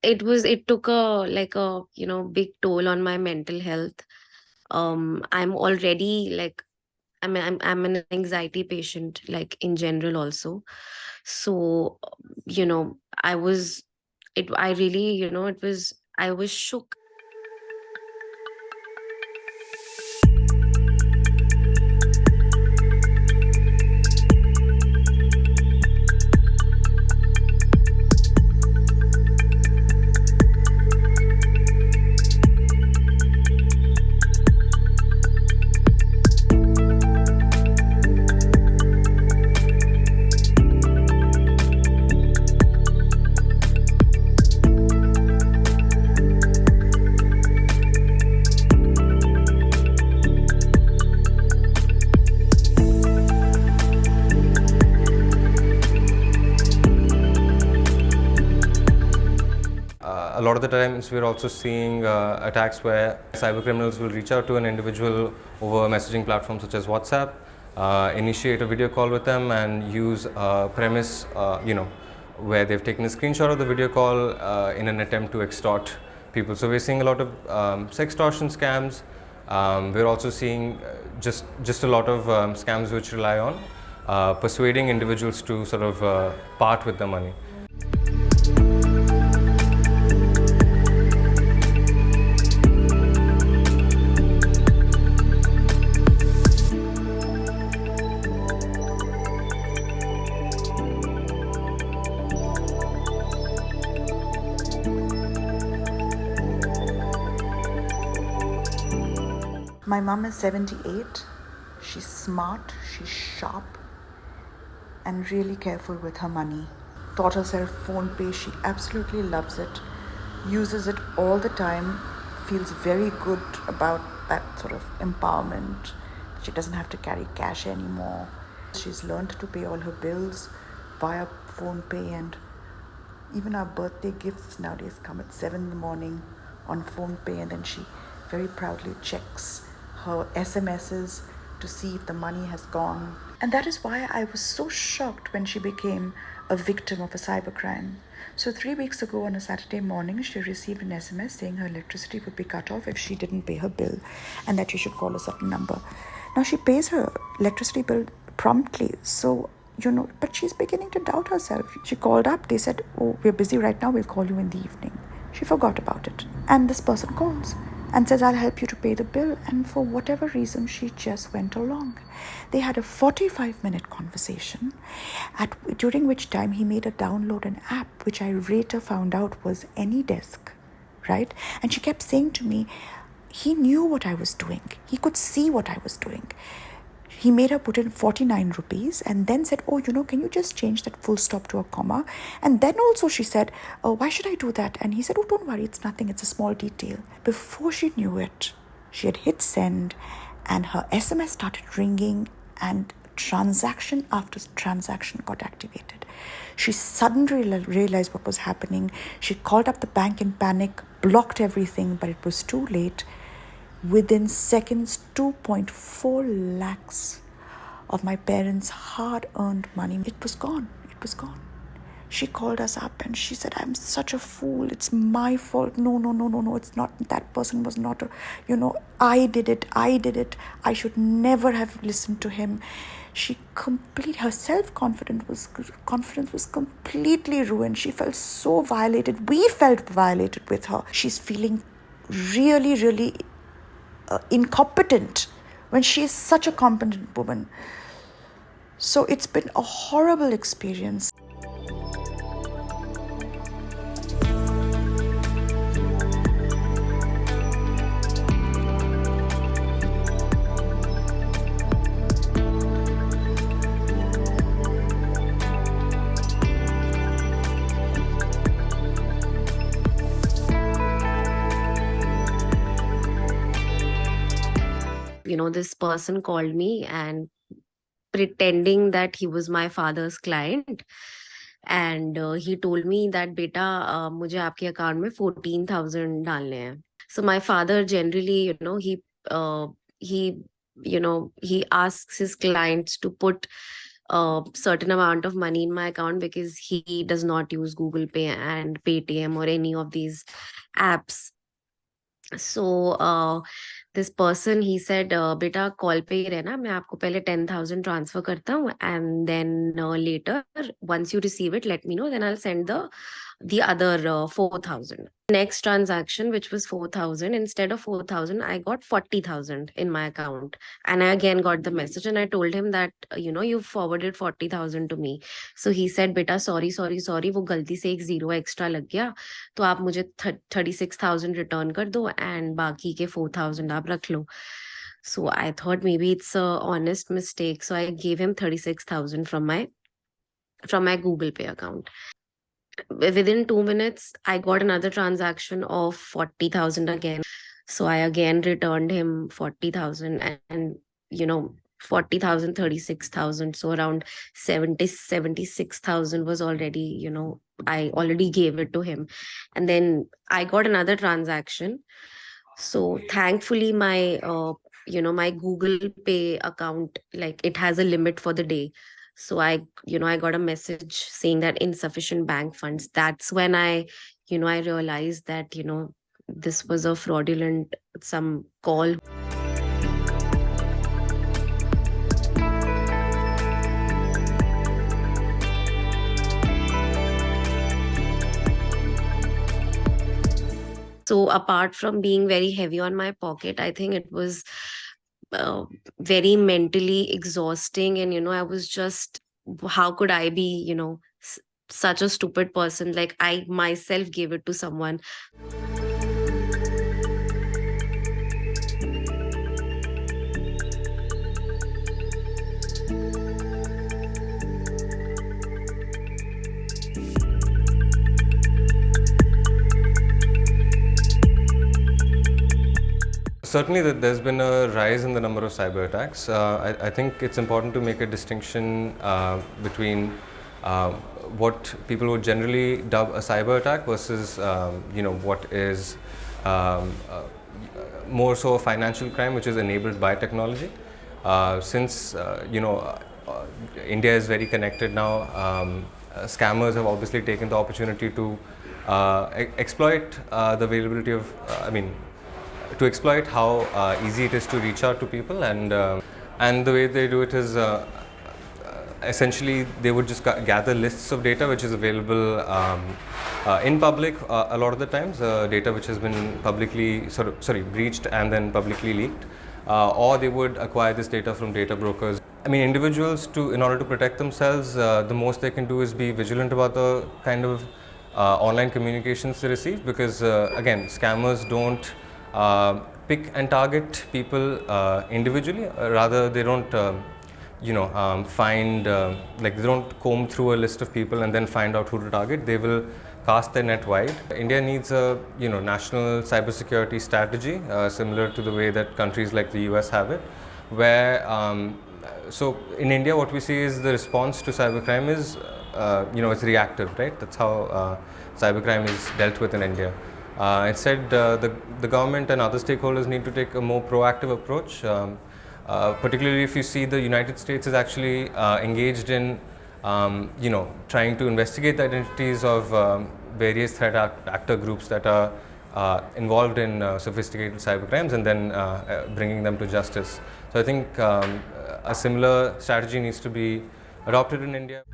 it took a big toll on my mental health. I'm already like, I'm an anxiety patient, like in general also. So, I was, I really, I was shook. A lot of the times we're also seeing attacks where cyber criminals will reach out to an individual over messaging platforms such as WhatsApp, initiate a video call with them and use a premise, where they've taken a screenshot of the video call in an attempt to extort people. So we're seeing a lot of sextortion scams. We're also seeing just a lot of scams which rely on persuading individuals to sort of part with the money. My mom is 78. She's smart, she's sharp, and really careful with her money. Taught herself phone pay. She absolutely loves it, uses it all the time, feels very good about that sort of empowerment. She doesn't have to carry cash anymore. She's learned to pay all her bills via phone pay, and even our birthday gifts nowadays come at 7 in the morning on phone pay, and then she very proudly checks her SMSs to see if the money has gone. And that is why I was so shocked when she became a victim of a cybercrime. So 3 weeks ago on a Saturday morning, she received an SMS saying her electricity would be cut off if she didn't pay her bill and that she should call a certain number. Now she pays her electricity bill promptly, so but she's beginning to doubt herself. She called up, they said, "Oh, we're busy right now, we'll call you in the evening." She forgot about it. And this person calls and says, "I'll help you to pay the bill." And for whatever reason, she just went along. They had a 45-minute conversation, during which time he made her download an app, which I later found out was AnyDesk, right? And she kept saying to me, he knew what I was doing. He could see what I was doing. He made her put in 49 rupees and then said, "Oh, can you just change that full stop to a comma?" And then also she said, "Oh, why should I do that?" And he said, "Oh, don't worry, it's nothing, it's a small detail." Before she knew it, she had hit send and her SMS started ringing and transaction after transaction got activated. She suddenly realized what was happening. She called up the bank in panic, blocked everything, but it was too late. Within seconds, 2.4 lakhs of my parents' hard-earned money, it was gone. It was gone. She called us up and she said, "I'm such a fool. It's my fault." No. It's not. That person was not, I did it. I should never have listened to him. Her self-confidence was completely ruined. She felt so violated. We felt violated with her. She's feeling really, really incompetent when she is such a competent woman. So it's been a horrible experience. This person called me and pretending that he was my father's client, and he told me that, "Beta, मुझे आपके account में 14,000 डालने हैं." So my father generally, he he asks his clients to put a certain amount of money in my account because he does not use Google Pay and Paytm or any of these apps. So this person, he said, बेटा call पे ही रहना, मैं आपको पहले 10,000 transfer करता हूँ, and then later once you receive it let me know, then I'll send the other 4,000. Next transaction, which was 4,000, instead of 4,000 I got 40,000 in my account, and I again got the message, and I told him that you forwarded 40,000 to me. So he said, बेटा sorry, वो गलती से एक zero extra लग गया, तो आप मुझे 36,000 रिटर्न कर दो एंड बाकी के 4,000 आप रख लो. So I thought maybe it's a honest mistake, so I gave him 36,000 from my Google Pay account. Within 2 minutes I got another transaction of 40,000 again, so I again returned him 40,000, and 40,000, 36,000, so around 76,000 was already, I already gave it to him. And then I got another transaction. So thankfully my Google Pay account, like, it has a limit for the day. So I got a message saying that insufficient bank funds. That's when I realized that this was a fraudulent some call. So apart from being very heavy on my pocket, I think it was very mentally exhausting. And I was just, how could I be, such a stupid person? Like, I myself gave it to someone. Certainly, there's been a rise in the number of cyber attacks. I think it's important to make a distinction between what people would generally dub a cyber attack versus what is more so a financial crime, which is enabled by technology. Since India is very connected now, scammers have obviously taken the opportunity to exploit the availability of, to exploit how easy it is to reach out to people, and the way they do it is essentially they would just gather lists of data which is available in public a lot of the times, data which has been publicly breached and then publicly leaked, or they would acquire this data from data brokers. Individuals, in order to protect themselves, the most they can do is be vigilant about the kind of online communications they receive, because again, scammers don't pick and target people individually. Rather, they don't find they don't comb through a list of people and then find out who to target. They will cast their net wide. India needs a national cybersecurity strategy, similar to the way that countries like the US have it, where so in India what we see is the response to cybercrime is it's reactive, right? That's how cybercrime is dealt with in India. Instead, the government and other stakeholders need to take a more proactive approach, particularly if you see the United States is actually engaged in trying to investigate the identities of various threat actor groups that are involved in sophisticated cybercrimes, and then bringing them to justice. So I think a similar strategy needs to be adopted in India.